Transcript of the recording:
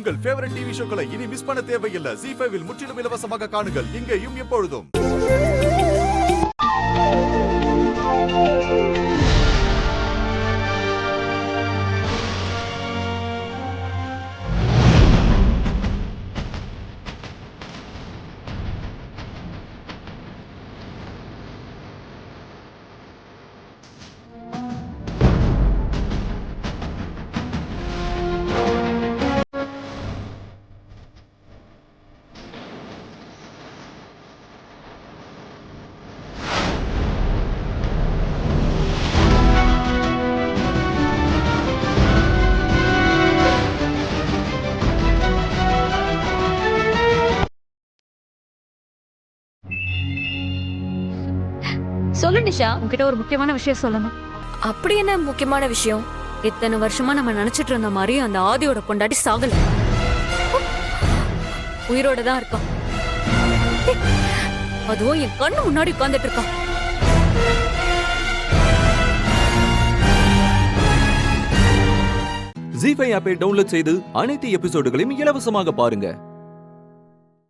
உங்கள் favourite TV ஷோக்களை இனி miss பண்ண தேவையில்லை. ZEE5 இல் முற்றிலும் இலவசமாக காணுங்கள், இங்கேயும் எப்பொழுதும். சொல்லு நிஷா. உன்கிட்ட ஒரு முக்கியமான விஷயம் சொல்லணும். அப்படி என்ன முக்கியமான விஷயம்? இத்தனை வருஷமா நம்ம நினைச்சிட்டு இருந்த மாதிரி அந்த ஆதியோட பொண்டாட்டி சாகல, உயிரோட தான் இருக்கா. அதுவும் என் கண்ணு முன்னாடி உட்கார்ந்துட்டு இருக்கா. ZEE5 ஆப்பை டவுன்லோட் செய்து அனைத்து எபிசோடுகளையும் இலவசமாக பாருங்க.